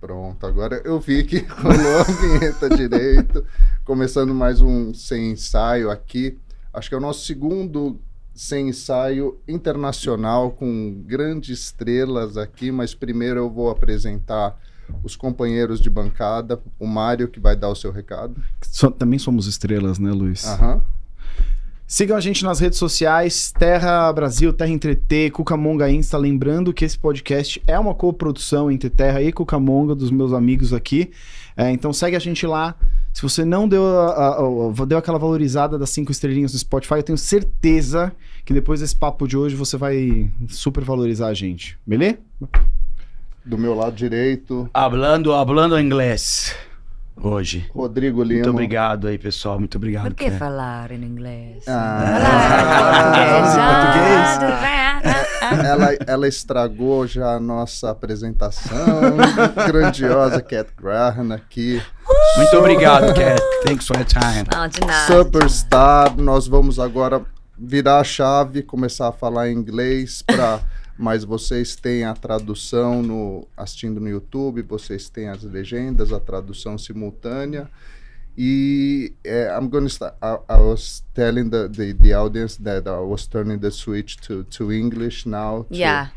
Pronto, agora eu vi que rolou a vinheta direito. Começando mais um Sem Ensaio aqui. Acho que é o nosso segundo Sem Ensaio internacional com grandes estrelas aqui, mas primeiro eu vou apresentar os companheiros de bancada. O Mário, que vai dar o seu recado. Também somos estrelas, né, Luiz? Aham. Sigam a gente nas redes sociais, Terra Brasil, Terra Entreter, Cucamonga Insta. Lembrando que esse podcast é uma coprodução entre Terra e Cucamonga, dos meus amigos aqui. Então segue a gente lá. Se você não deu aquela valorizada das 5 estrelinhas no Spotify, eu tenho certeza que depois desse papo de hoje você vai super valorizar a gente. Beleza? Do meu lado direito, Hablando inglês hoje. Rodrigo Lima. Muito obrigado aí, pessoal. Muito obrigado. Por que falar em inglês? Ela estragou já a nossa apresentação. Grandiosa Cat Graham aqui. Muito obrigado, Cat. Thanks for your time. Não, de nada. Superstar. Nós vamos agora virar a chave, começar a falar inglês mas vocês têm a tradução assistindo no YouTube, vocês têm as legendas, a tradução simultânea. E I'm going to start. I was telling the audience that I was turning the switch to English now. Yeah.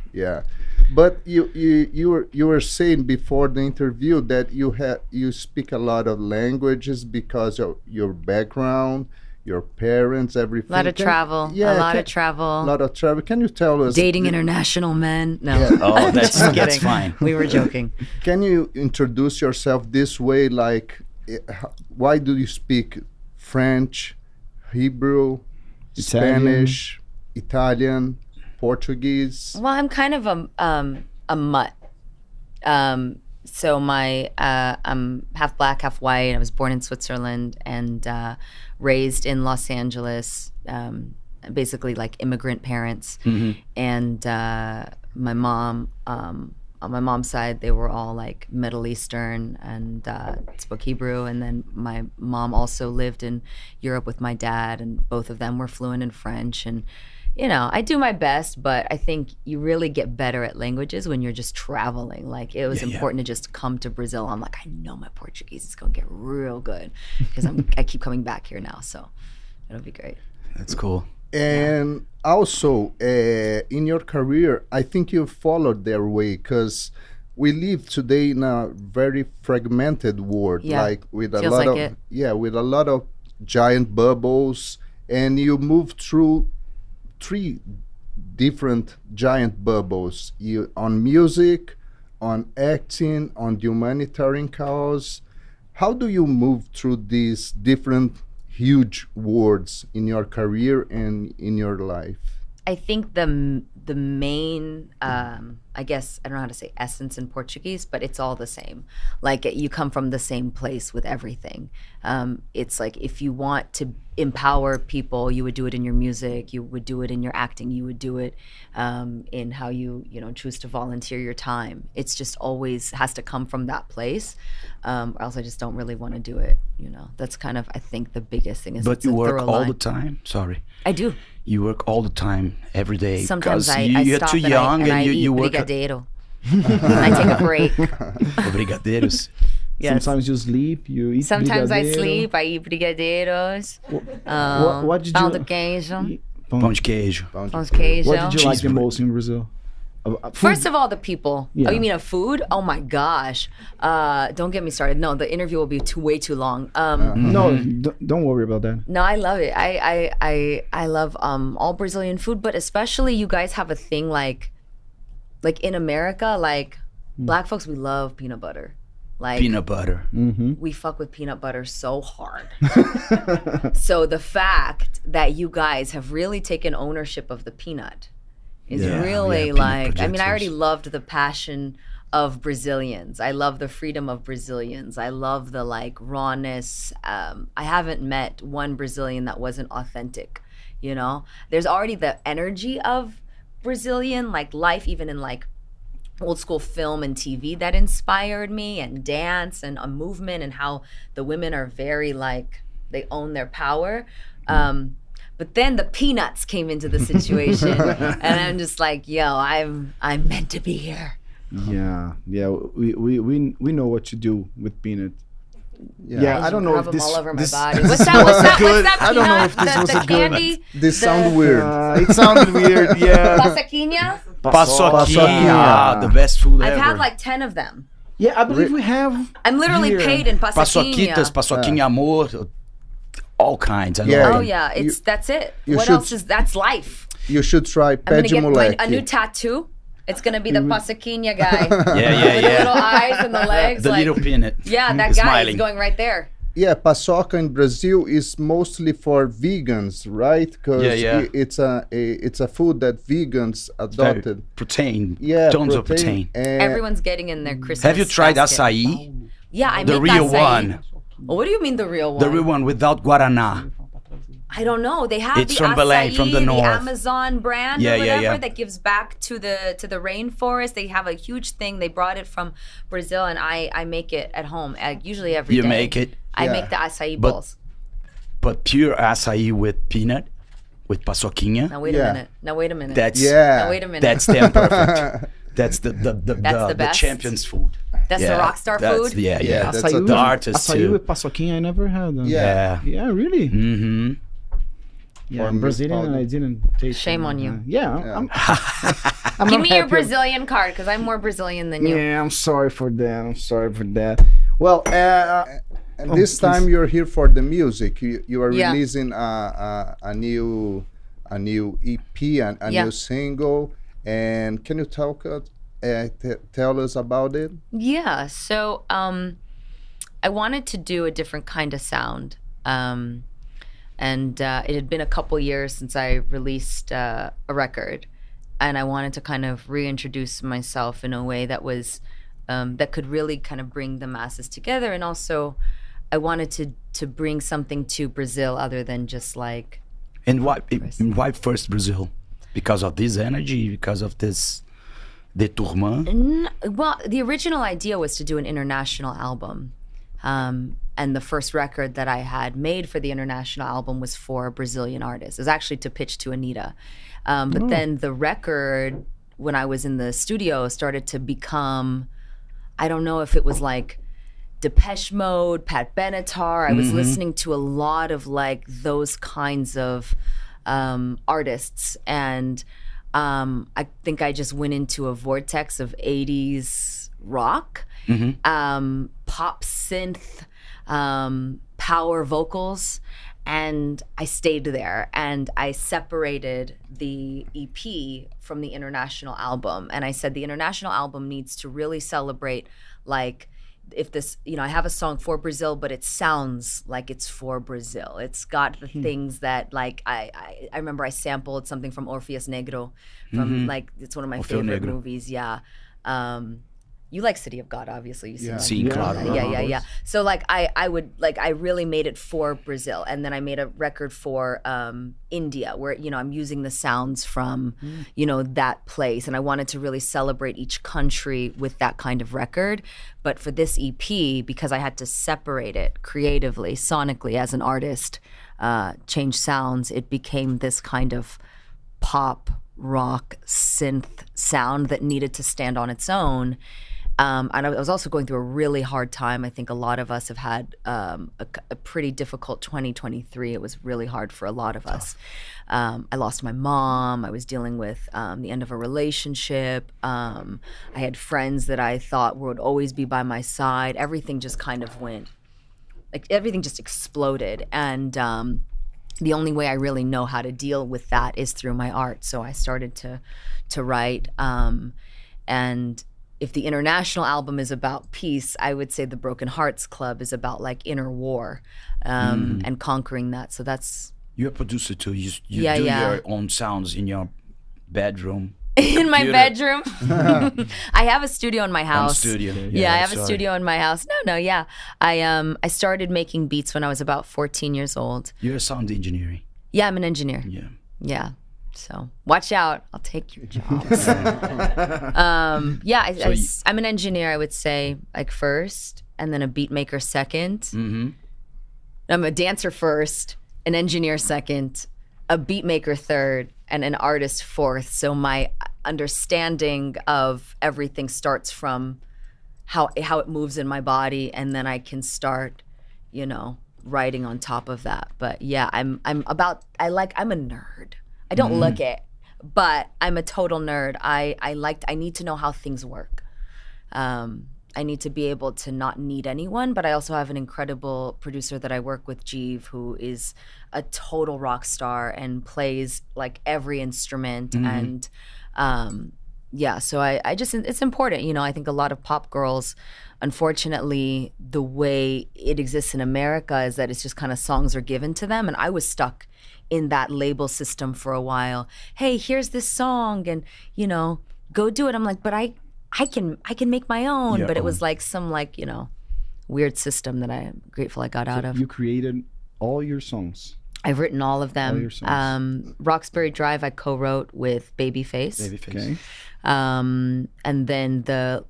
But you were saying before the interview that you speak a lot of languages because of your background. Your parents, everything. A lot of travel. Yeah, a lot of travel. A lot of travel. Can you tell us? Dating international men. No. Yeah. Oh, Just that's kidding. fine. We were joking. Can you introduce yourself this way? Like, why do you speak French, Hebrew, Spanish, Italian, Portuguese? Well, I'm kind of a mutt. So I'm half black, half white. I was born in Switzerland and raised in Los Angeles, basically like immigrant parents. Mm-hmm. And my mom, on my mom's side, they were all like Middle Eastern and spoke Hebrew. And then my mom also lived in Europe with my dad, and both of them were fluent in French. And you know, I do my best, but I think you really get better at languages when you're just traveling. Like, it was important to just come to Brazil. I'm like, I know my Portuguese is going to get real good because I keep coming back here now, so it'll be great. That's cool. And also, in your career, I think you followed their way because we live today in a very fragmented world, like with a Feels lot like of it. with a lot of giant bubbles, and you move through 3 different giant bubbles, on music, on acting, on the humanitarian cause. How do you move through these different huge worlds in your career and in your life? I think the main, I guess, I don't know how to say essence in Portuguese, but it's all the same. Like, you come from the same place with everything. It's like, if you want to empower people, you would do it in your music, you would do it in your acting, you would do it in how you choose to volunteer your time. It's just always has to come from that place, or else I just don't really want to do it. That's kind of, I think, the biggest thing. Is But you work all the time? Sorry. I do. You work all the time, every day. Sometimes I you're stop too and young I and eat you work. brigadeiro. I take a break. Brigadeiros. Yes. Sometimes you sleep, you eat Sometimes I brigadeiro. sleep, I eat brigadeiros. What did Pão you... de queijo. Pão de queijo. Pão de queijo. What did you like the most in Brazil? First of all, the people. Yeah. Oh, you mean of food? Oh my gosh. Don't get me started. No, the interview will be way too long. No, don't worry about that. No, I love it. I love all Brazilian food, but especially you guys have a thing like in America, like black folks, we love peanut butter. Like, Peanut butter. we fuck with peanut butter so hard. So the fact that you guys have really taken ownership of the peanut is really like, I mean, I already loved the passion of Brazilians. I love the freedom of Brazilians. I love the like rawness. I haven't met one Brazilian that wasn't authentic, There's already the energy of Brazilian like life, even in like old school film and TV that inspired me, and dance and a movement, and how the women are very like, they own their power. But then the peanuts came into the situation and I'm just like, yo, I'm meant to be here. Yeah. We know what to do with peanut. Yeah, I don't know rub if them this all over my this body. What's that peanut? I don't know if this was the a good. candy? This sound weird. It sounded weird. Yeah. Paçoquinha? Paçoquinha, the best food ever. I've had like 10 of them. Yeah, I believe we have. I'm literally here. paid in paçoquinha. Paçoquitas, paçoquinha amor, all kinds. I Yeah. love Oh them. yeah, that's it. you What should- else is that's life? You should try I'm gonna pé de get moleque. a new tattoo. It's gonna be the paçoquinha guy. Yeah, With the little eyes and the legs. The like, little peanut. yeah, that guy Smiling. is going right there. Yeah, paçoca in Brazil is mostly for vegans, right? Because Yeah. it's a food that vegans Very adopted. protein. Yeah, Tons of protein. And Everyone's getting in their Christmas. Have you tried basket. açaí? Yeah, I The make real acai. one. Oh, what do you mean the real one? The real one without guaraná. I don't know. They have It's the from Belém, acai, from the north. Amazon brand Yeah, or whatever yeah. that gives back to the rainforest. They have a huge thing. They brought it from Brazil, and I make it at home. Usually every day. You make it, I Yeah. make the acai But- bowls. but pure açaí with peanut, with paçoquinha. Now wait Yeah. a minute. Now wait a minute. That's Yeah. Now wait a minute. That's damn perfect. That's the the best? champion's food. That's the rock star food? Yeah. That's Açaí a with- The artist Açaí too. with paçoquinha, I never had them. Yeah. Yeah, really? Mm-hmm. Yeah, Or I'm Brazilian milk and I powder. didn't taste Shame them. on you. Yeah, Yeah. I'm Give not me your happy. Brazilian card because I'm more Brazilian than you. Yeah, I'm sorry for that. Well, And Oh, this time please. you're here for the music. You are Yeah. releasing a new EP, a Yeah. new single. And can you tell us about it? Yeah. So I wanted to do a different kind of sound. And it had been a couple years since I released a record. And I wanted to kind of reintroduce myself in a way that was, that could really kind of bring the masses together. And also, I wanted to bring something to Brazil other than just like, And why first Brazil? Because of this energy, because of this détournement. well, the original idea was to do an international album. And the first record that I had made for the international album was for a Brazilian artist. It was actually to pitch to Anita. But then the record, when I was in the studio, started to become, I don't know if it was like Depeche Mode, Pat Benatar. I was listening to a lot of like those kinds of artists. And I think I just went into a vortex of 80s rock, pop synth, power vocals, and I stayed there. And I separated the EP from the international album. And I said the international album needs to really celebrate, like, if this, I have a song for Brazil, but it sounds like it's for Brazil. It's got the things that, like, I remember I sampled something from Orpheus Negro, from like, it's one of my Orfeu favorite Negro. movies. Yeah. You like City of God, obviously. You've seen Yeah. that. Sim, claro. Yeah. So like I would like I really made it for Brazil, and then I made a record for India, where I'm using the sounds from that place, and I wanted to really celebrate each country with that kind of record. But for this EP, because I had to separate it creatively, sonically, as an artist, change sounds, it became this kind of pop rock synth sound that needed to stand on its own. And I was also going through a really hard time. I think a lot of us have had a pretty difficult 2023. It was really hard for a lot of us. I lost my mom. I was dealing with the end of a relationship. I had friends that I thought would always be by my side. Everything just kind of went, like everything just exploded. And the only way I really know how to deal with that is through my art. So I started to write. And if the international album is about peace, I would say the Broken Hearts Club is about like inner war and conquering that. So that's You're a producer too. You Yeah, do yeah. your own sounds in your bedroom. in my Computer. bedroom. I have a studio in my house. Studio. Yeah, I have a sorry. studio in my house. No, yeah. I started making beats when I was about 14 years old. You're a sound engineer. Yeah, I'm an engineer. Yeah. Yeah. So watch out. I'll take your jobs. I'm an engineer, I would say, like first, and then a beat maker second. Mm-hmm. I'm a dancer first, an engineer second, a beat maker third, and an artist fourth. So understanding of everything starts from how it moves in my body, and then I can start, writing on top of that. But yeah, I'm a nerd. I don't look it, but I'm a total nerd. I need to know how things work. I need to be able to not need anyone, but I also have an incredible producer that I work with, Jeeve, who is a total rock star and plays like every instrument. And so I just, it's important. I think a lot of pop girls, unfortunately, the way it exists in America is that it's just kind of songs are given to them. And I was stuck in that label system for a while. Hey, here's this song and, go do it. I'm like, but I can make my own, but it was like some weird system that I'm grateful I got out of. You created all your songs. I've written all of them. All your songs. Roxbury Drive I co-wrote with Babyface. Okay. And then the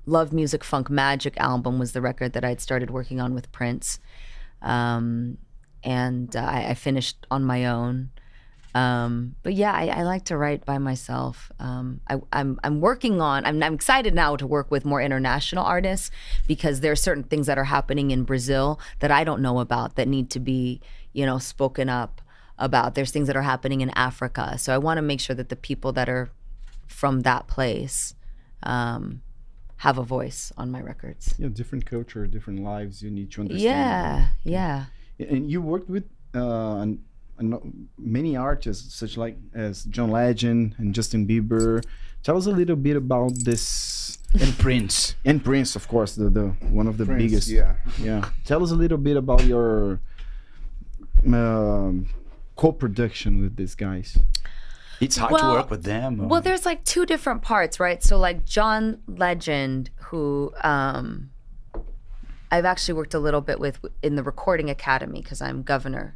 Love Music Funk Magic album was the record that I'd started working on with Prince. And I finished on my own. But yeah, I like to write by myself. I'm working on, I'm excited now to work with more international artists because there are certain things that are happening in Brazil that I don't know about that need to be, spoken up about. There's things that are happening in Africa. So I want to make sure that the people that are from that place have a voice on my records. Yeah, different culture, different lives you need to understand. Yeah. And you worked with many artists such as John Legend and Justin Bieber. Tell us a little bit about this. And Prince. And Prince, of course, the one of the Prince, biggest. Yeah. Tell us a little bit about your co-production with these guys. It's hard to work with them. Well, there's like two different parts, right? So like John Legend, who I've actually worked a little bit with in the Recording Academy because I'm governor.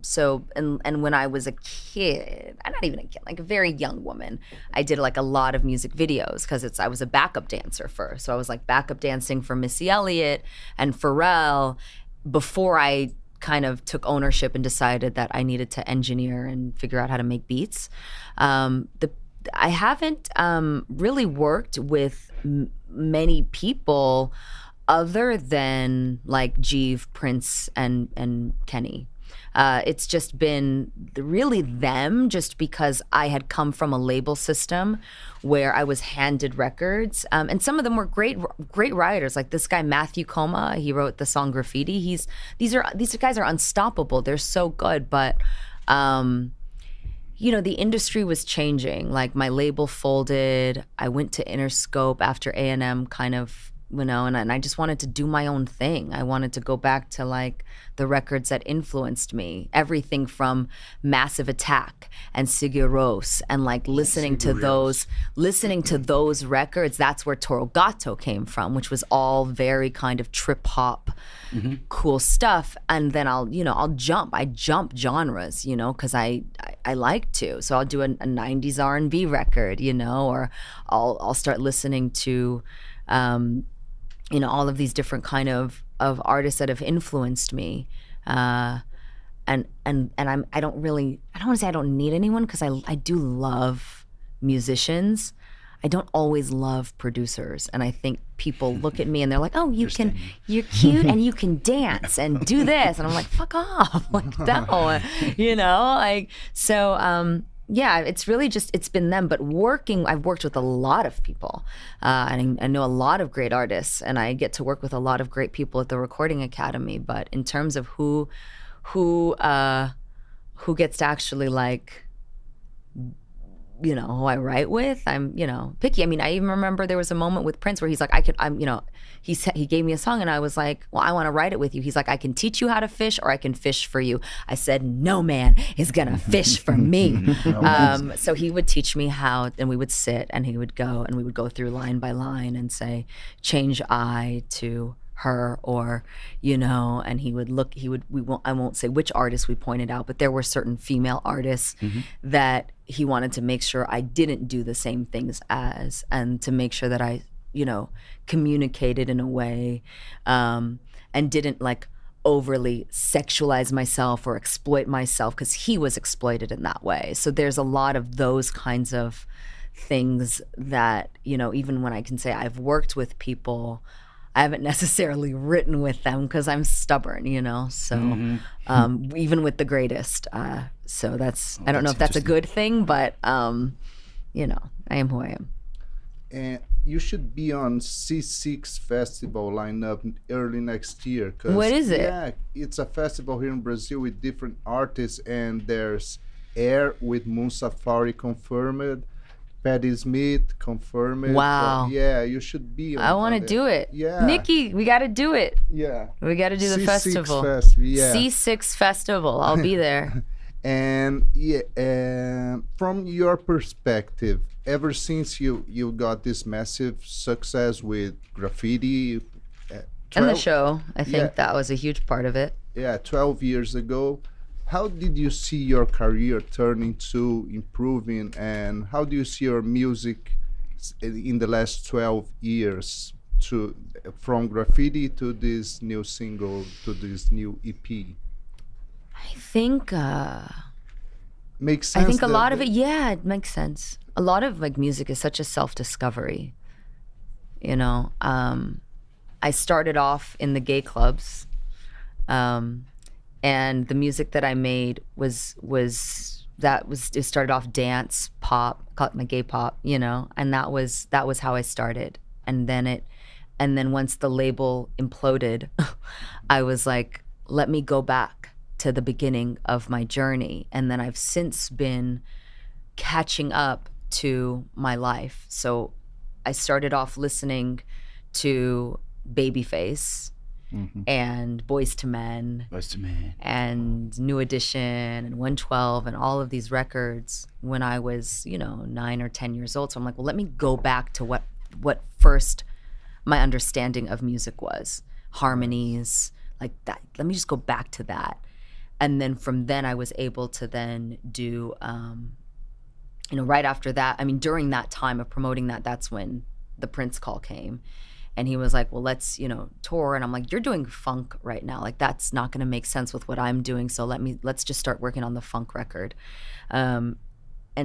So when I was a kid, I'm not even a kid, like a very young woman, I did like a lot of music videos because I was a backup dancer first. So I was like backup dancing for Missy Elliott and Pharrell before I kind of took ownership and decided that I needed to engineer and figure out how to make beats. I haven't really worked with many people other than like Jeeve, Prince, and Kenny. It's just been really them just because I had come from a label system where I was handed records. And some of them were great writers. Like this guy, Matthew Coma, he wrote the song Graffiti. These guys are unstoppable. They're so good. But, the industry was changing. Like my label folded. I went to Interscope after A&M kind of, and I just wanted to do my own thing. I wanted to go back to like the records that influenced me. Everything from Massive Attack and Sigur Rós and like listening to those records. That's where Toro Gato came from, which was all very kind of trip hop, cool stuff. And then I jump genres, because I like to. So I'll do a 90s R&B record, or I'll start listening to all of these different kind of artists that have influenced me. And I don't want to say I don't need anyone because I do love musicians. I don't always love producers. And I think people look at me and they're like, oh, you're cute and you can dance and do this. And I'm like, fuck off. Like, no, yeah, it's really just, it's been them. But I've worked with a lot of people. And I know a lot of great artists, and I get to work with a lot of great people at the Recording Academy. But in terms of who gets to actually like, who I write with, I'm, picky. I mean, I even remember there was a moment with Prince where he's like, he gave me a song and I was like, well, I want to write it with you. He's like, I can teach you how to fish or I can fish for you. I said, no man is gonna fish for me. So he would teach me how, and we would sit and he would go and we would go through line by line and say, change I to her, or and he would look, I won't say which artists we pointed out, but there were certain female artists that he wanted to make sure I didn't do the same things as, and to make sure that I communicated in a way and didn't like overly sexualize myself or exploit myself, because he was exploited in that way. So there's a lot of those kinds of things that, you know, even when I can say I've worked with people, I haven't necessarily written with them because I'm stubborn, you know. So even with the greatest, so that's, I don't know if that's a good thing, but you know, I am who I am. And you should be on C6 Festival lineup early next year. What is it? Yeah, it's a festival here in Brazil with different artists, and there's Air with Moon Safari confirmed, Patti Smith confirmed. Wow. Yeah, you should be on. I want to do it. Yeah. Nikki, we got to do it. Yeah. We got to do the C6 festival. Yeah. C6 Festival. I'll be there. And from your perspective, ever since you got this massive success with graffiti, And the show, I think that was a huge part of it. Yeah, 12 years ago. How did you see your career turning to improving, and how do you see your music in the last 12 years from graffiti to this new single to this new EP? I think makes sense. I think a lot of it, yeah, it makes sense. A lot of like music is such a self-discovery. You know, I started off in the gay clubs, and the music that I made it started off dance, pop, called my gay pop, you know, and that was how I started. And then once the label imploded, I was like, let me go back to the beginning of my journey. And then I've since been catching up to my life. So I started off listening to Babyface and Boyz II Men and New Edition and 112 and all of these records when I was, you know, 9 or 10 years old. So I'm like, well, let me go back to what first my understanding of music was. Harmonies, like that. Let me just go back to that. And then from then I was able to then do, you know, right after that, I mean, during that time of promoting that, that's when the Prince call came. And he was like, well, let's, you know, tour. And I'm like, you're doing funk right now. Like, that's not going to make sense with what I'm doing. So let's just start working on the funk record. And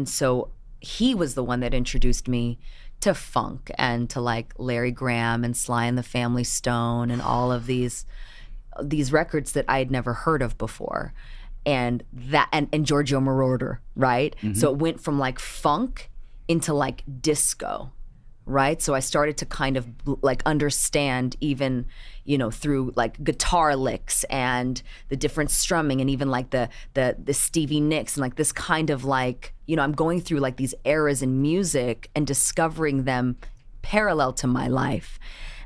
so he was the one that introduced me to funk and to like Larry Graham and Sly and the Family Stone and all of these records that I had never heard of before. And Giorgio Moroder, right? So it went from like funk into like disco. Right? So I started to kind of like understand even, you know, through like guitar licks and the different strumming and even like the Stevie Nicks and like this kind of like, you know, I'm going through like these eras in music and discovering them parallel to my life.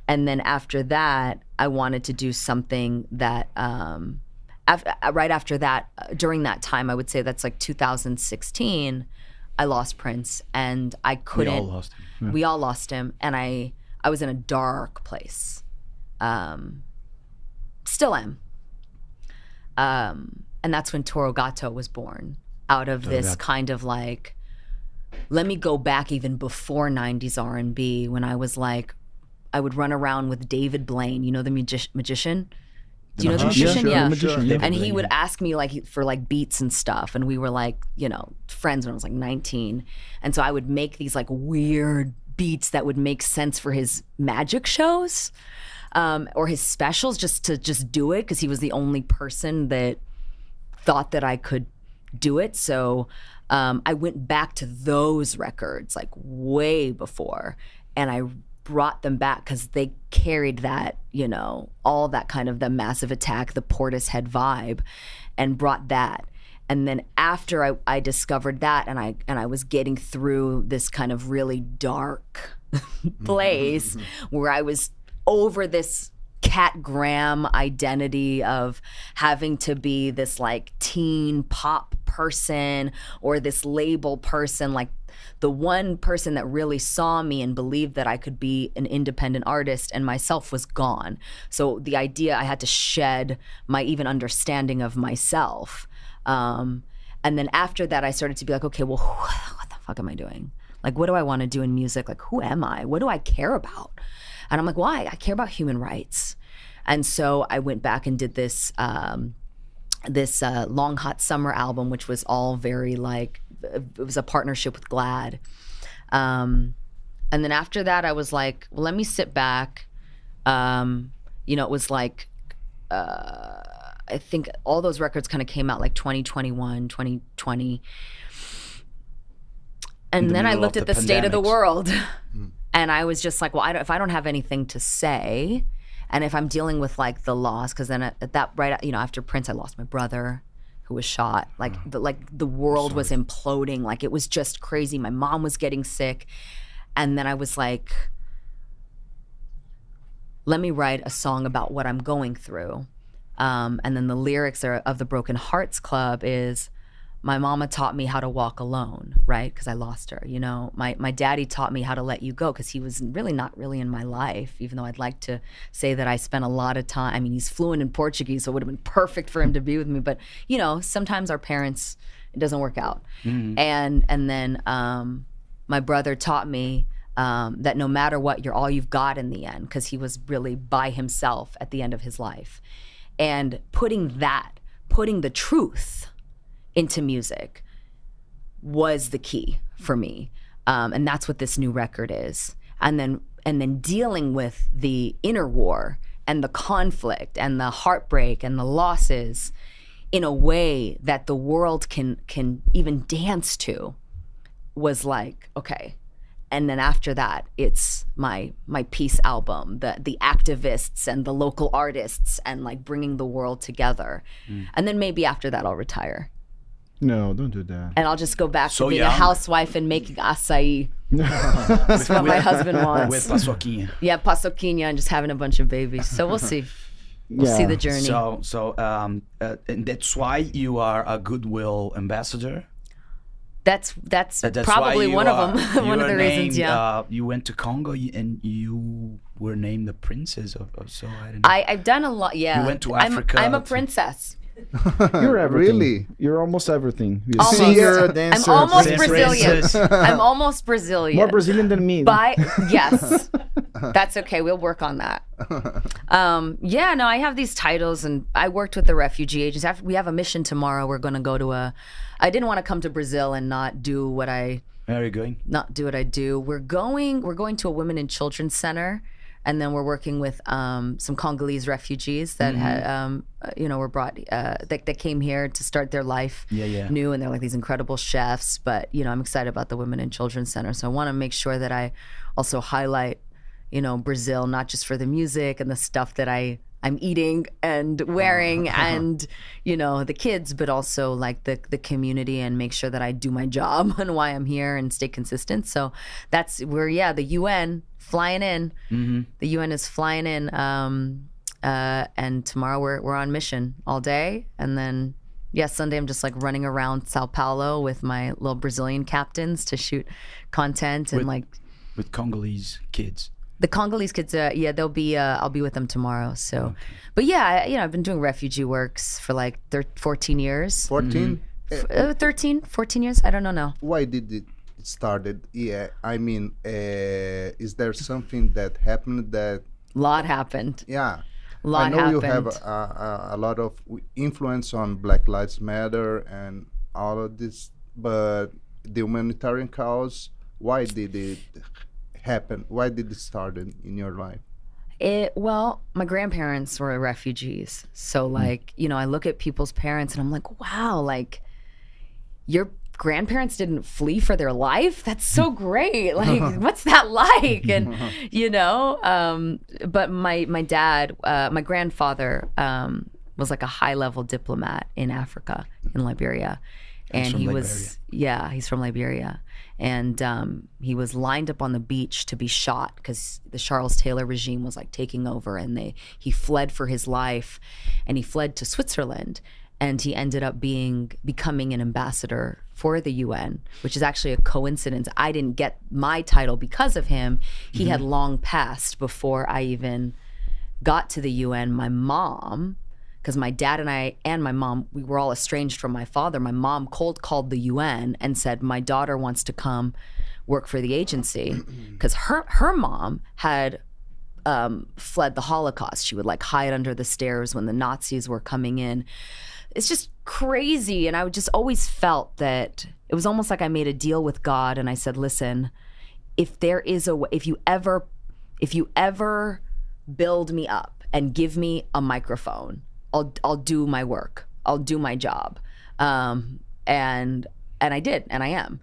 And then after that, I wanted to do something that, right after that, during that time, I would say that's like 2016, I lost Prince and I couldn't. We all lost him. Yeah. We all lost him, and I was in a dark place. Still am. And that's when Toro Gato was born, out of this kind of like, let me go back even before 90s R&B, when I was like, I would run around with David Blaine, you know, the magician? Do you know the magician? Yeah. Sure. And he would ask me like for like beats and stuff, and we were like, you know, friends when I was like 19. And so I would make these like weird beats that would make sense for his magic shows, or his specials, just to do it, because he was the only person that thought that I could do it. So I went back to those records like way before, and I brought them back because they carried that, you know, all that kind of the Massive Attack, the Portishead vibe, and brought that. And then after I discovered that, and I was getting through this kind of really dark place where I was over this Cat Graham identity of having to be this like teen pop person or this label person, like the one person that really saw me and believed that I could be an independent artist and myself was gone. So the idea, I had to shed my even understanding of myself. And then after that, I started to be like, okay, well, what the fuck am I doing? Like, what do I want to do in music? Like, who am I? What do I care about? And I'm like, why? I care about human rights. And so I went back and did this Long Hot Summer album, which was all very like, it was a partnership with GLAAD. And then after that, I was like, well, let me sit back. It was like, I think all those records kind of came out like 2021, 2020. And then I looked at the state of the world and I was just like, well, if I don't have anything to say, and if I'm dealing with like the loss, because then at that after Prince, I lost my brother who was shot. Like the world was imploding. Like it was just crazy. My mom was getting sick. And then I was like, let me write a song about what I'm going through. And then the lyrics of the Broken Hearts Club is, my mama taught me how to walk alone, right? Because I lost her, My daddy taught me how to let you go because he was really not really in my life, even though I'd like to say that I spent a lot of time. I mean, he's fluent in Portuguese, so it would have been perfect for him to be with me. But, sometimes our parents, it doesn't work out. Mm-hmm. And then my brother taught me that no matter what, you're all you've got in the end, because he was really by himself at the end of his life. And putting the truth into music was the key for me. And that's what this new record is. And then dealing with the inner war and the conflict and the heartbreak and the losses in a way that the world can even dance to was like, okay. And then after that, it's my peace album, the activists and the local artists and like bringing the world together. And then maybe after that, I'll retire. No, don't do that. And I'll just go back to being a housewife and making açaí. That's what my husband wants. With paçoquinha. Yeah, paçoquinha and just having a bunch of babies. So we'll see. We'll see the journey. And that's why you are a goodwill ambassador. That's probably one of them. One of the reasons, yeah. You went to Congo and you were named the princess of so I don't know. I've done a lot, yeah. You went to Africa. I'm a princess. You're everything. Really? You're almost everything. You're almost. a singer, a dancer. I'm almost Brazilian. I'm almost Brazilian. More Brazilian than me. Yes. That's okay. We'll work on that. I have these titles, and I worked with the refugee agents. We have a mission tomorrow. We're going to go to I didn't want to come to Brazil and not do what I... Where are you going? Not do what I do. We're going to a women and children's center, and then we're working with some Congolese refugees that had, were brought, that came here to start their life new, and they're like these incredible chefs. But I'm excited about the Women and Children's Center, so I want to make sure that I also highlight, Brazil, not just for the music and the stuff that I'm eating and wearing and, the kids, but also like the community, and make sure that I do my job and why I'm here and stay consistent. So that's where, the UN flying in. Mm-hmm. The UN is flying in. And tomorrow we're on mission all day. And then, Sunday I'm just like running around Sao Paulo with my little Brazilian captains to shoot content and with Congolese kids. The Congolese kids, they'll be. I'll be with them tomorrow. So, but I've been doing refugee works for like 14 years. 14? 13, 14 years. I don't know now. Why did it started? Yeah, I mean, is there something that happened that? Lot happened. Yeah. Lot happened. I know you have a lot of influence on Black Lives Matter and all of this, but the humanitarian cause, why did it happen? Why did it start in your life? Well, my grandparents were refugees. So I look at people's parents and I'm like, wow, like your grandparents didn't flee for their life? That's so great. Like, what's that like? And, but my dad, my grandfather was like a high level diplomat in Africa, in Liberia. And he's from Liberia. And he was lined up on the beach to be shot because the Charles Taylor regime was like taking over, and he fled for his life, and he fled to Switzerland, and he ended up becoming an ambassador for the UN, which is actually a coincidence. I didn't get my title because of him. He had long passed before I even got to the UN. My mom, because my dad and I and my mom, we were all estranged from my father. My mom cold called the UN and said, my daughter wants to come work for the agency, because her mom had fled the Holocaust. She would like hide under the stairs when the Nazis were coming in. It's just crazy. And I just always felt that it was almost like I made a deal with God, and I said, listen, if there is a way, if you ever build me up and give me a microphone, I'll do my work. I'll do my job. And I did, and I am.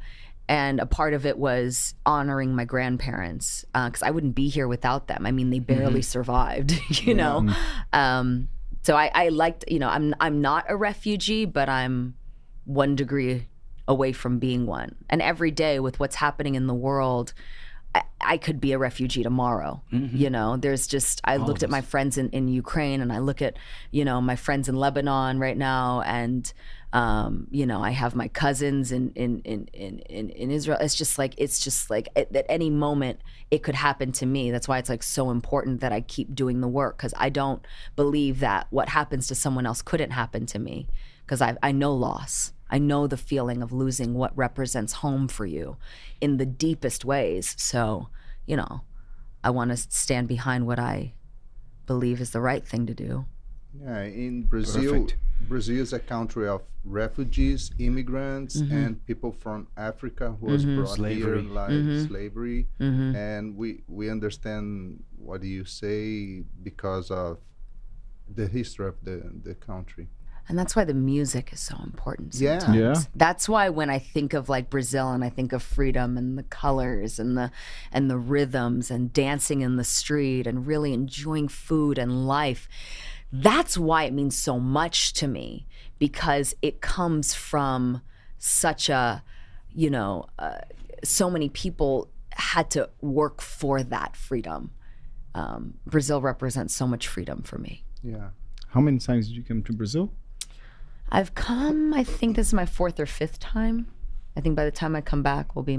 And a part of it was honoring my grandparents, because I wouldn't be here without them. I mean, they barely survived, you know? So I liked, you know, I'm not a refugee, but I'm 1 degree away from being one. And every day with what's happening in the world, I could be a refugee tomorrow. You know, there's just, I looked at my friends in Ukraine, and I look at, you know, my friends in Lebanon right now, and you know, I have my cousins in Israel. It's just like at any moment it could happen to me. That's why it's like so important that I keep doing the work, because I don't believe that what happens to someone else couldn't happen to me, because I know loss. I know the feeling of losing what represents home for you in the deepest ways. So, you know, I want to stand behind what I believe is the right thing to do. Yeah, in Brazil, Perfect. Brazil is a country of refugees, immigrants, and people from Africa who was brought here like slavery. And we understand what you say because of the history of the country. And that's why the music is so important Yeah. sometimes. Yeah. That's why when I think of like Brazil, and I think of freedom and the colors and the rhythms and dancing in the street and really enjoying food and life, that's why it means so much to me, because it comes from such a, you know, so many people had to work for that freedom. Brazil represents so much freedom for me. Yeah. How many times did you come to Brazil? I've come, I think this is my 4th or 5th time. I think by the time I come back will be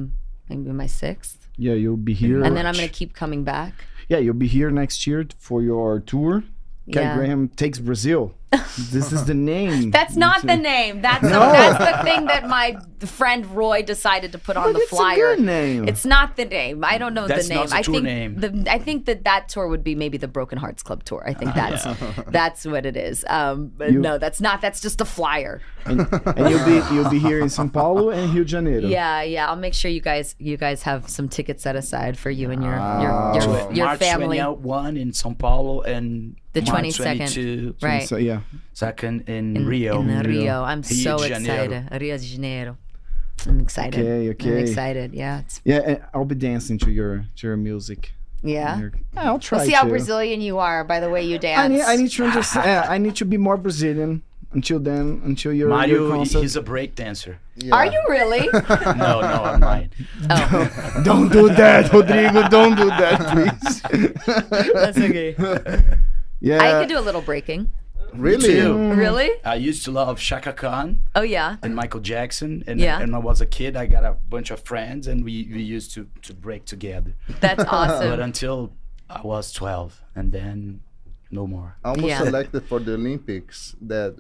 maybe my 6th. Yeah, you'll be here. And then I'm going to keep coming back. Yeah, you'll be here next year for your tour. Ken Yeah. Graham Takes Brazil. This is the name. That's not the name. That's the thing that my friend Roy decided to put on the it's flyer. a good name. It's not the name. I don't know That's the name. not the I tour think name. I think that tour would be maybe the Broken Hearts Club tour. I think that's what it is. But no, that's not. That's just a flyer. and you'll be here in São Paulo and Rio de Janeiro. Yeah. I'll make sure you guys have some tickets set aside for you and your March family. 21 in São Paulo and The March 22nd. 22, Right. So yeah. second in Rio. In Rio. I'm Rio so de Janeiro. excited. Rio de Janeiro. I'm excited. Okay. I'm excited. Yeah. Yeah, and I'll be dancing to your music. Yeah. I'll try We'll see how to. Brazilian you are by the way you dance. I need to understand. I need to be more Brazilian until your Mario, concert. he's a break dancer. Yeah. Are you really? No, I'm not. Oh, Don't do that, Rodrigo. Don't do that, please. that's okay. Yeah. I could do a little breaking. Really? too. Really? I used to love Chaka Khan Oh yeah. and Michael Jackson. And Yeah. when I was a kid, I got a bunch of friends and we used to break together. That's But awesome. until I was 12, and then no more. Almost Yeah. selected for the Olympics that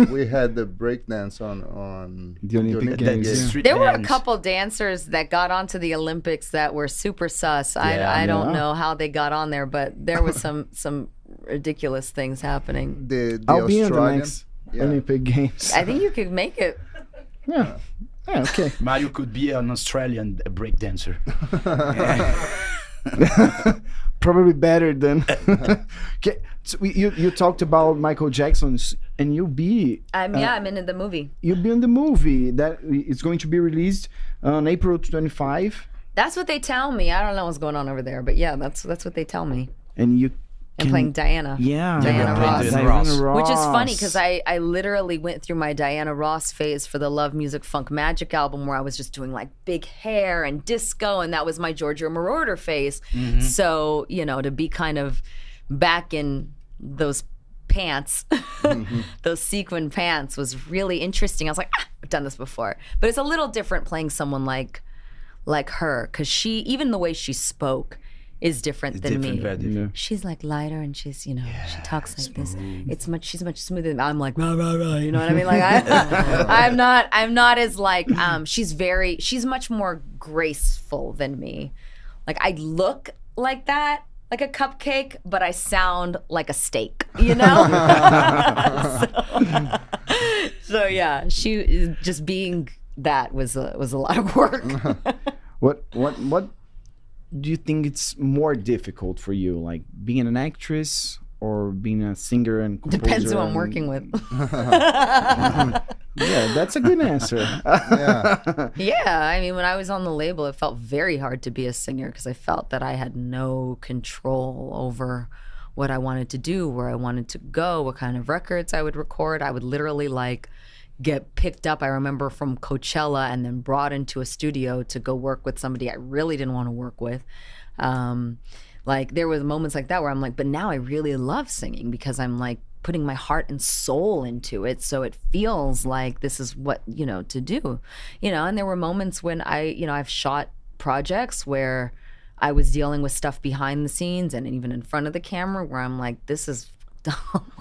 we had the breakdance on The Olympic That- Games, that's yeah. street There were a dance. couple dancers that got onto the Olympics that were super sus. I don't Yeah. know how they got on there, but there was some ridiculous things happening. the I'll be in the Australian. next Yeah. Olympic Games. I think you could make it. Yeah. Yeah, okay. Mario could be an Australian break dancer. Probably better than. Okay, so you talked about Michael Jackson, and you'll be I'm in the movie. in the movie that it's going to be released on April 25, That's what they tell me. I don't know what's going on over there, but yeah, that's what they tell me. and you. I'm playing Diana. Yeah, Diana Ross. Diana Ross. Ross. Which is funny because I literally went through my Diana Ross phase for the Love Music Funk Magic album where I was just doing like big hair and disco, and that was my Giorgio Moroder phase. So, you know, to be kind of back in those pants, those sequin pants was really interesting. I was like, I've done this before. But it's a little different playing someone like her, because she, even the way she spoke is different than me. Very different. She's like lighter, and she's, you know, she talks like this. She's much smoother than I'm like rah rah rah. You know what I mean? Like I'm not as like she's much more graceful than me. Like I look like that, like a cupcake, but I sound like a steak, you know? so yeah, she just being that was a lot of work. What do you think it's more difficult for you, like being an actress or being a singer and composer? Depends who I'm working with. Yeah, that's a good answer. Yeah, I mean, when I was on the label, it felt very hard to be a singer because I felt that I had no control over what I wanted to do, where I wanted to go, what kind of records I would record. I would literally like get picked up, I remember, from Coachella and then brought into a studio to go work with somebody I really didn't want to work with. Like there was moments like that where I'm like, but now I really love singing because I'm like putting my heart and soul into it. So it feels like this is what, you know, to do, you know. And there were moments when I've shot projects where I was dealing with stuff behind the scenes and even in front of the camera where I'm like, this is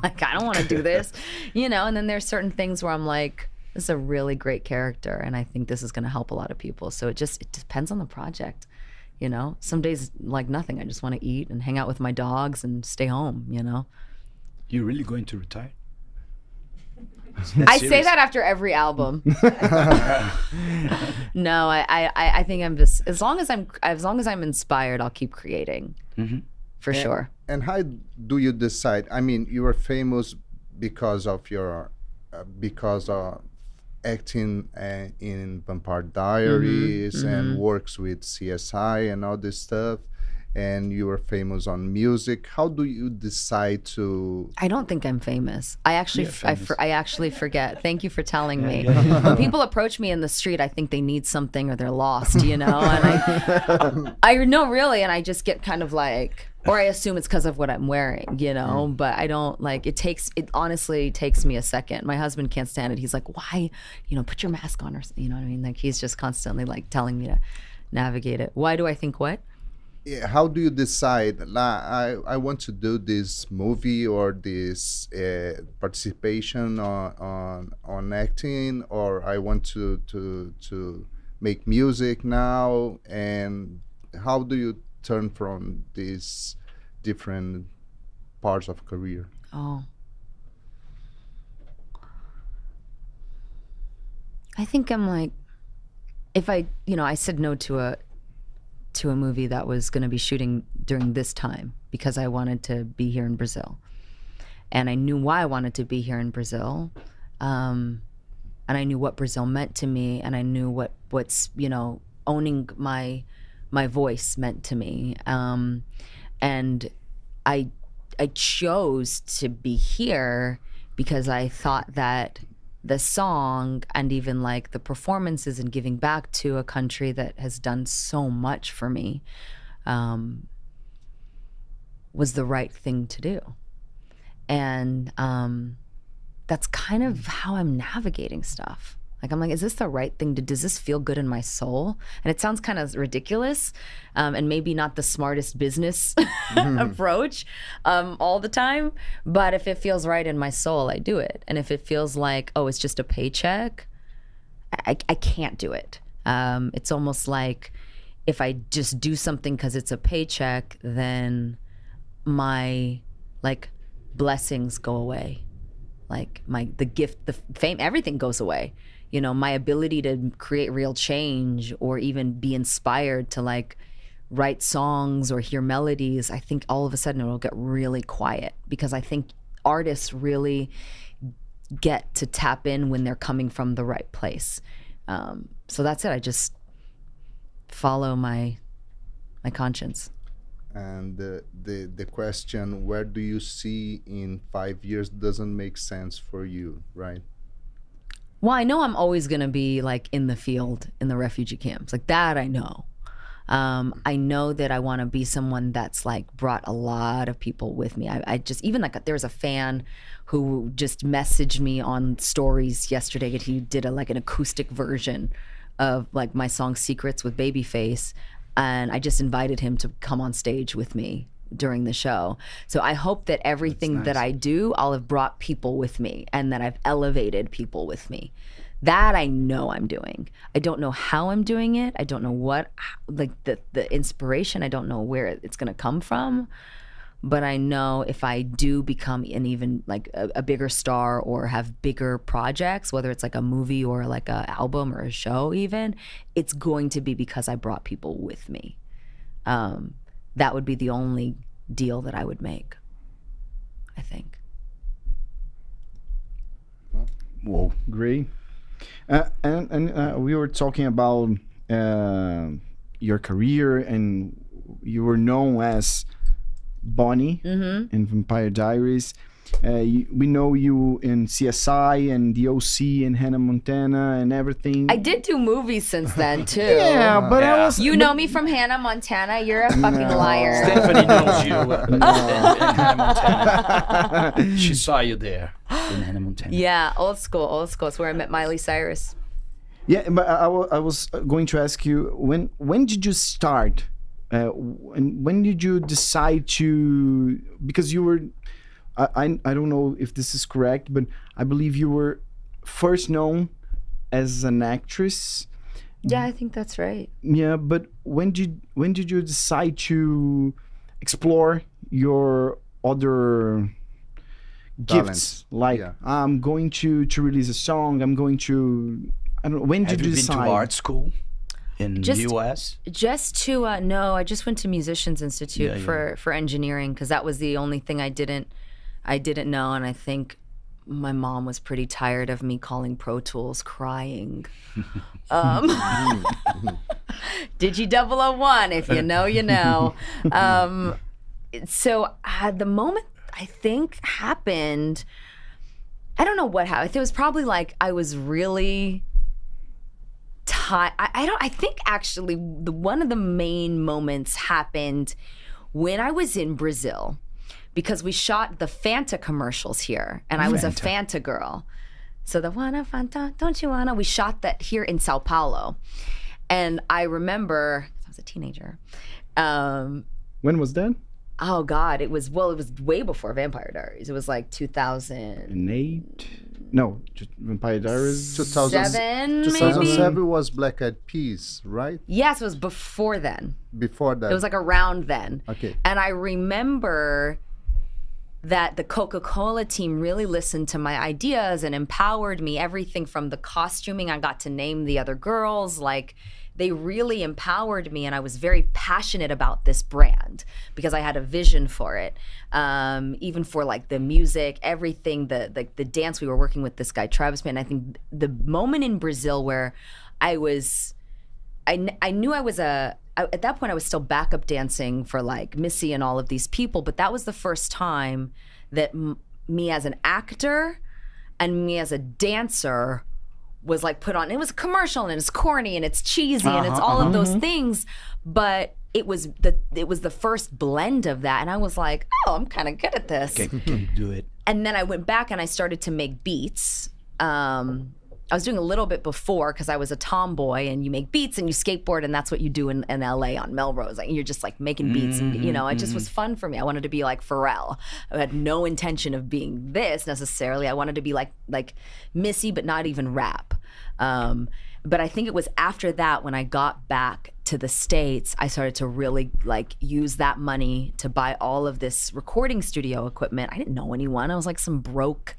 like, I don't want to do this, you know. And then there's certain things where I'm like, this is a really great character and I think this is going to help a lot of people. So it depends on the project, you know. Some days like nothing, I just want to eat and hang out with my dogs and stay home, you know. You're really going to retire? I say that after every album. No, I think I'm just, as long as I'm inspired, I'll keep creating. For sure. And how do you decide? I mean, you are famous because of your acting in Vampire Diaries and works with CSI and all this stuff. And you were famous on music. How do you decide to? I don't think I'm famous. I actually forget. Thank you for telling me. When people approach me in the street, I think they need something or they're lost, you know. And I know really, and I just get kind of like, or I assume it's because of what I'm wearing, you know. But I don't like. It honestly takes me a second. My husband can't stand it. He's like, why, you know, put your mask on, or you know what I mean. Like he's just constantly like telling me to navigate it. Why do I think what? Yeah, how do you decide? I want to do this movie or this participation on acting, or I want to make music now. And how do you turn from these different parts of career? Oh, I think I'm like, if I said no to a movie that was going to be shooting during this time because I wanted to be here in Brazil. And I knew why I wanted to be here in Brazil. And I knew what Brazil meant to me, and I knew what's, you know, owning my voice meant to me. And I chose to be here because I thought that the song and even like the performances and giving back to a country that has done so much for me was the right thing to do. And that's kind of how I'm navigating stuff. Like, I'm like, is this the right thing to do? Does this feel good in my soul? And it sounds kind of ridiculous and maybe not the smartest business approach all the time. But if it feels right in my soul, I do it. And if it feels like, oh, it's just a paycheck, I can't do it. It's almost like if I just do something because it's a paycheck, then my like blessings go away. Like the gift, the fame, everything goes away. You know, my ability to create real change or even be inspired to like write songs or hear melodies, I think all of a sudden it'll get really quiet, because I think artists really get to tap in when they're coming from the right place. So that's it. I just follow my conscience. And the question, where do you see in 5 years, doesn't make sense for you, right? Well, I know I'm always going to be like in the field, in the refugee camps. Like that I know. I know that I want to be someone that's like brought a lot of people with me. I just, even like there was a fan who just messaged me on stories yesterday that he did an acoustic version of like my song Secrets with Babyface. And I just invited him to come on stage with me during the show. So I hope that everything that I do, I'll have brought people with me and that I've elevated people with me. That I know I'm doing. I don't know how I'm doing it. I don't know what, like the inspiration. I don't know where it's going to come from. But I know if I do become an even like a bigger star or have bigger projects, whether it's like a movie or like an album or a show even, it's going to be because I brought people with me. That would be the only deal that I would make, I think. Whoa, great. And we were talking about your career, and you were known as Bonnie in Vampire Diaries. We know you in CSI and the OC and Hannah Montana and everything. I did do movies since then too. Yeah, but I was... You know me from Hannah Montana? You're a fucking liar. Stephanie knows you in Hannah Montana. She saw you there in Hannah Montana. Yeah, old school. It's where I met Miley Cyrus. Yeah, but I was going to ask you, when did you start? And when did you decide to... Because you were... I don't know if this is correct, but I believe you were first known as an actress. Yeah, I think that's right. Yeah, but when did you decide to explore your other gifts? Like, I'm going to release a song. I'm going to... I don't know. When did you decide? Have you been to art school in the U.S.? Just to no, I just went to Musicians Institute for engineering because that was the only thing I didn't know, and I think my mom was pretty tired of me calling Pro Tools crying. Digi 001, if you know, you know. So the moment I think happened, I don't know what happened. It was probably like I was really tired. I think actually one of the main moments happened when I was in Brazil. Because we shot the Fanta commercials here, and I was a Fanta girl. So the wanna Fanta, don't you wanna? We shot that here in Sao Paulo. And I remember, I was a teenager. When was that? Oh God, it was way before Vampire Diaries. It was like 2008. No, just Vampire Diaries. 2007 was Black Eyed Peas, right? Yes, it was before then. Before that. It was like around then. Okay. And I remember that the Coca-Cola team really listened to my ideas and empowered me. Everything from the costuming, I got to name the other girls. Like, they really empowered me, and I was very passionate about this brand because I had a vision for it. Even for like the music, everything, the dance. We were working with this guy Travis Man. I think the moment in Brazil where I knew I was at that point I was still backup dancing for like Missy and all of these people, but that was the first time that me as an actor and me as a dancer was like put on. It was a commercial and it's corny and it's cheesy and it's all of those things, but it was the first blend of that, and I was like, oh, I'm kind of good at this. Can do it. And then I went back and I started to make beats. I was doing a little bit before because I was a tomboy, and you make beats and you skateboard, and that's what you do in LA on Melrose. Like, you're just like making beats, and it just was fun for me. I wanted to be like Pharrell. I had no intention of being this necessarily. I wanted to be like Missy, but not even rap. But I think it was after that, when I got back to the States, I started to really like use that money to buy all of this recording studio equipment. I didn't know anyone. I was like some broke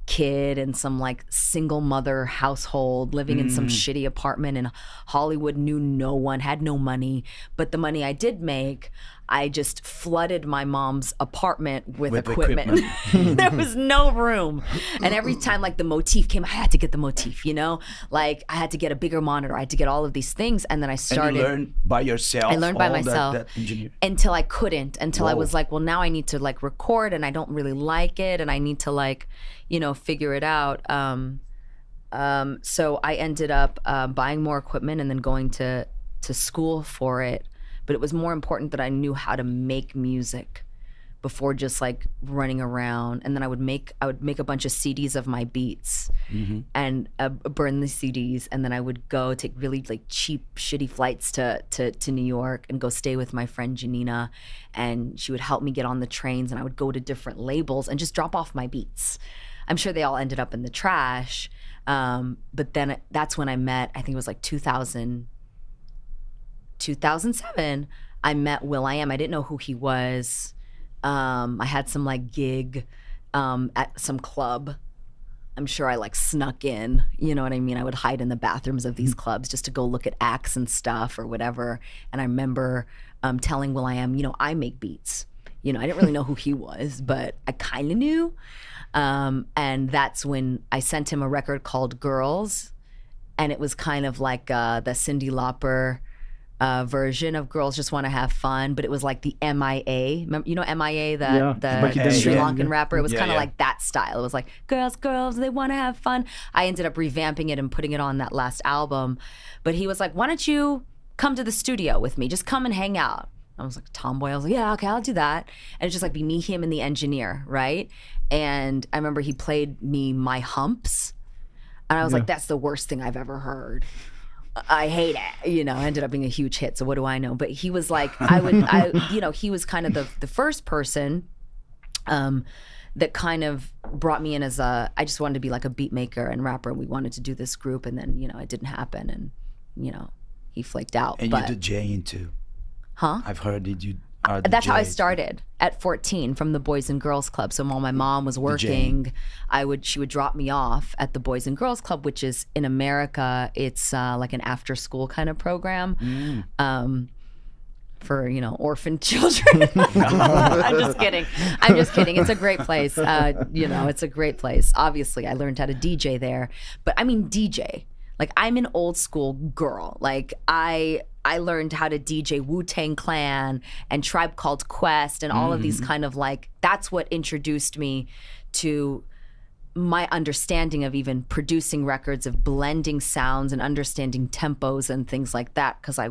kid in some like single mother household living in some shitty apartment in Hollywood, knew no one, had no money. But the money I did make, I just flooded my mom's apartment with equipment. There was no room. And every time like the motif came, I had to get the motif, like I had to get a bigger monitor. I had to get all of these things. And then I started. And you learned by yourself? I learned by myself until I couldn't, until I was like, well, now I need to like record, and I don't really like it, and I need to like, figure it out. So I ended up buying more equipment and then going to school for it. But it was more important that I knew how to make music before just like running around. And then I would make a bunch of CDs of my beats and burn the CDs. And then I would go take really like cheap, shitty flights to New York and go stay with my friend Janina. And she would help me get on the trains, and I would go to different labels and just drop off my beats. I'm sure they all ended up in the trash. But then that's when I met, I think it was like 2007, I met will.i.am. I didn't know who he was. I had some like gig at some club. I'm sure I like snuck in, you know what I mean? I would hide in the bathrooms of these clubs just to go look at acts and stuff or whatever. And I remember telling will.i.am, you know, I make beats. You know, I didn't really know who he was, but I kind of knew. And that's when I sent him a record called Girls. And it was kind of like the Cyndi Lauper version of Girls Just Want to Have Fun, but it was like the MIA. You know MIA, the Sri Lankan rapper? It was kind of like that style. It was like, girls, they want to have fun. I ended up revamping it and putting it on that last album. But he was like, why don't you come to the studio with me? Just come and hang out. I was like, tomboy. I was like, yeah, okay, I'll do that. And it's just like be me, him, and the engineer, right? And I remember he played me My Humps. And I was like, that's the worst thing I've ever heard. I hate it, you know. Ended up being a huge hit, so what do I know? But he was like, he was kind of the first person that kind of brought me in as I just wanted to be like a beat maker and rapper. We wanted to do this group, and then, you know, it didn't happen, and, you know, he flaked out. And you did DJing too. Huh? I've heard that you That's how I started at 14 from the Boys and Girls Club. So while my mom was working, she would drop me off at the Boys and Girls Club, which is in America, it's like an after school kind of program for, you know, orphan children. I'm just kidding. It's a great place. You know, it's a great place. Obviously, I learned how to DJ there, but I mean DJ. Like, I'm an old school girl. Like, I learned how to DJ Wu-Tang Clan and Tribe Called Quest and all of these kind of like, that's what introduced me to my understanding of even producing records, of blending sounds and understanding tempos and things like that. Cause I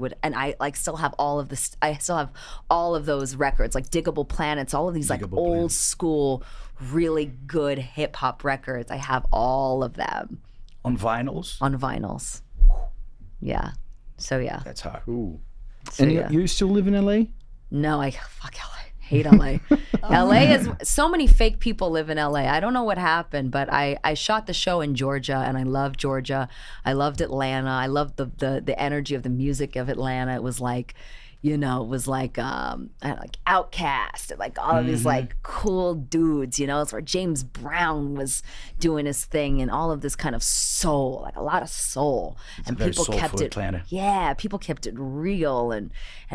like still have all of this, I still have all of those records, like Diggable Planets, all of these like old school, really good hip hop records. I have all of them. On vinyls? On vinyls. Yeah. So yeah. That's hard. Cool. So, And yeah. you still live in LA? No, fuck LA. Hate LA. LA is, so many fake people live in LA. I don't know what happened, but I shot the show in Georgia, and I loved Georgia. I loved Atlanta. I loved the energy of the music of Atlanta. It was like, you know, it was like Outkast, like all of these like cool dudes, you know. It's where James Brown was doing his thing, and all of this kind of soul, like a lot of soul. And people kept it, Atlanta. yeah, people kept it real, and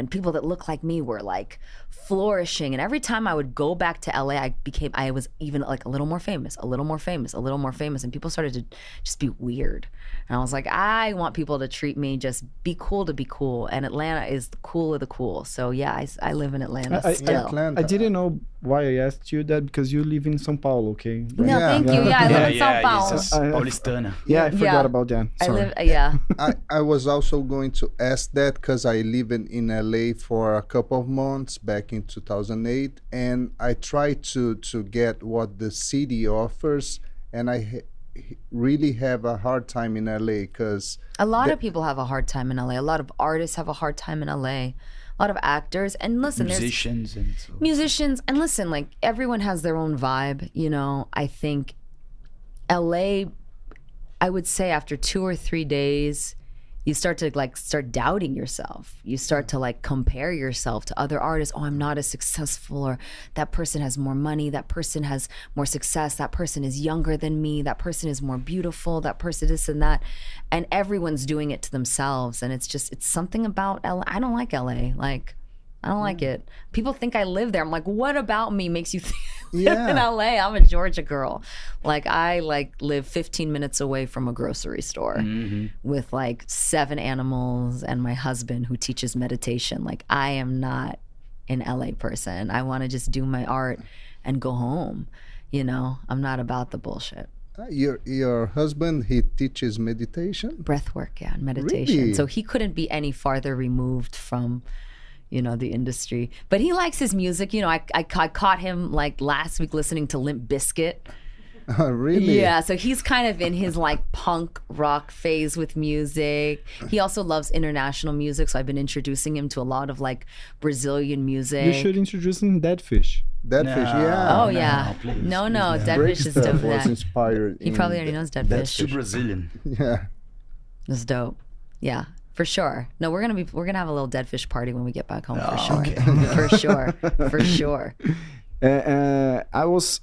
people that looked like me were like flourishing. And every time I would go back to LA, I was even like a little more famous, and people started to just be weird. And I was like, I want people to treat me just be cool to be cool, and Atlanta is the cool of the cool. So yeah, I live in Atlanta still. Atlanta. I didn't know why I asked you that, because you live in São Paulo, okay? Right? No, thank you. Yeah, I live in São Paulo. Paulistana. Yeah, I forgot about that. I Sorry. live, yeah. I was also going to ask that because I lived in LA for a couple of months back in 2008, and I tried to get what the city offers, and I really have a hard time in LA because A lot of people have a hard time in LA. A lot of artists have a hard time in LA. A lot of actors. And listen, Musicians and so. musicians, and listen, like everyone has their own vibe, you know. I think LA, I would say after 2 or 3 days, you start doubting yourself. You start to like compare yourself to other artists. Oh, I'm not as successful, or that person has more money, that person has more success, that person is younger than me, that person is more beautiful, that person this and that. And everyone's doing it to themselves. And it's something about LA. I don't like LA. Like, I don't like it. People think I live there. I'm like, what about me makes you think I live in LA? I'm a Georgia girl. Like, I live 15 minutes away from a grocery store with like 7 animals and my husband who teaches meditation. Like, I am not an LA person. I want to just do my art and go home. You know, I'm not about the bullshit. Your husband, he teaches meditation? Breath work, yeah, and meditation. Really? So he couldn't be any farther removed from, you know, the industry. But he likes his music. You know, I caught him like last week listening to Limp Bizkit. Really? Yeah, so he's kind of in his like punk rock phase with music. He also loves international music, so I've been introducing him to a lot of like Brazilian music. You should introduce him Dead Fish. Dead Fish, yeah. Oh yeah. please. No, Dead Break Fish is Stuff dope. was That. inspired. He probably already knows Dead That's Fish. too Brazilian. Yeah. That's dope. Yeah, for sure. No, we're gonna have a little Dead Fish party when we get back home for sure. Okay. For sure. I was.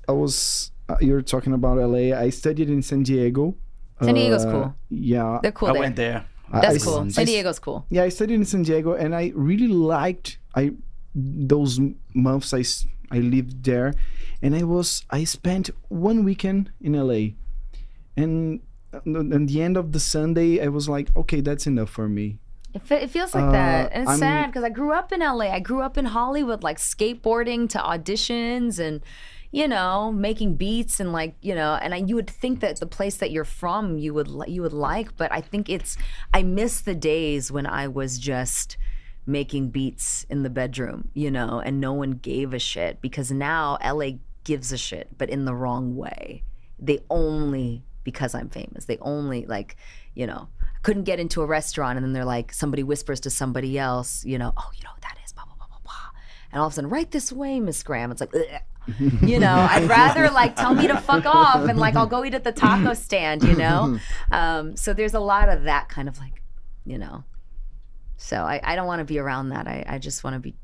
You're talking about LA. I studied in San Diego. San Diego's cool. Yeah. They're cool I there. went there. That's I- cool. I- San Diego's cool. Yeah, I studied in San Diego, and I really liked those months I lived there, and I spent one weekend in LA, and at the end of the Sunday I was like, okay, that's enough for me. It feels like that, and it's I'm- sad because I grew up in LA. I grew up in Hollywood, like skateboarding to auditions and, making beats and like, and you would think that the place that you're from you would like, but I think I miss the days when I was just making beats in the bedroom, and no one gave a shit, because now LA gives a shit, but in the wrong way. Because I'm famous, they only like, couldn't get into a restaurant, and then they're like, somebody whispers to somebody else, oh, you know what that is, blah, blah, blah, blah, blah. And all of a sudden, right this way, Miss Graham. It's like, ugh. I'd rather like tell me to fuck off and like I'll go eat at the taco stand, So there's a lot of that kind of like, So I don't want to be around that. I just want to be,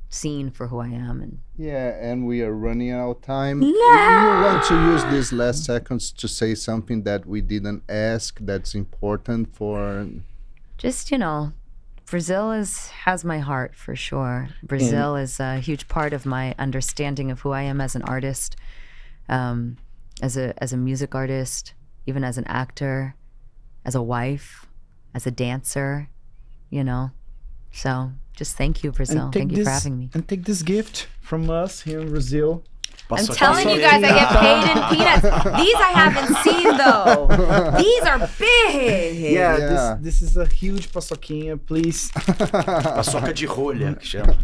seen for who I am. And Yeah, and we are running out of time. If you want to use these last seconds to say something that we didn't ask that's important for... just, Brazil has my heart for sure. Brazil is a huge part of my understanding of who I am as an artist, as a music artist, even as an actor, as a wife, as a dancer, So just thank you, Brazil. Thank you for having me. And take this gift from us here in Brazil. I'm telling you guys, I get paid in peanuts. These I haven't seen though. These are big. Yeah. This is a huge paçoquinha, please. Paçoca de rolha, que chama.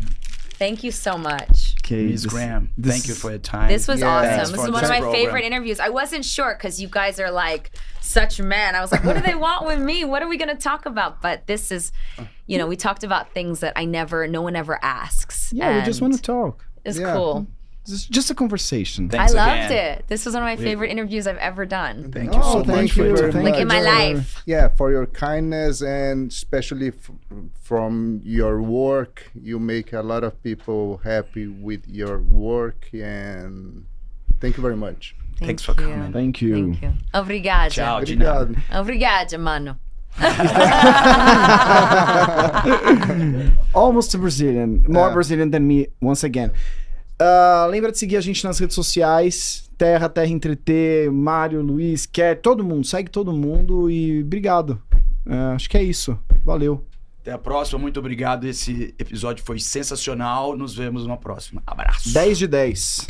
Thank you so much. Okay, Miss Graham, thank you for your time. This was Yeah. awesome. Thanks This for is one of this my program. favorite interviews. I wasn't sure because you guys are like such men. I was like, what do they want with me? What are we going to talk about? But this is, we talked about things that no one ever asks. Yeah, we just want to talk. It's Yeah. cool. It's just a conversation. Thanks I loved again. it. This was one of my favorite interviews I've ever done. Thank you so much thank for you. your time. Like in my life. Yeah, for your kindness, and especially from your work. You make a lot of people happy with your work, and thank you very much. Thanks for coming. Thank you. Thank you. Obrigada. Ciao, de nada. Obrigado. Obrigada, mano. Almost a Brazilian. More Brazilian than me, once again. Lembra de seguir a gente nas redes sociais. Terra Entreter, Mário, Luiz, todo mundo. Segue todo mundo e obrigado. Acho que é isso. Valeu. Até a próxima. Muito obrigado. Esse episódio foi sensacional. Nos vemos numa próxima. Abraço. 10 de 10.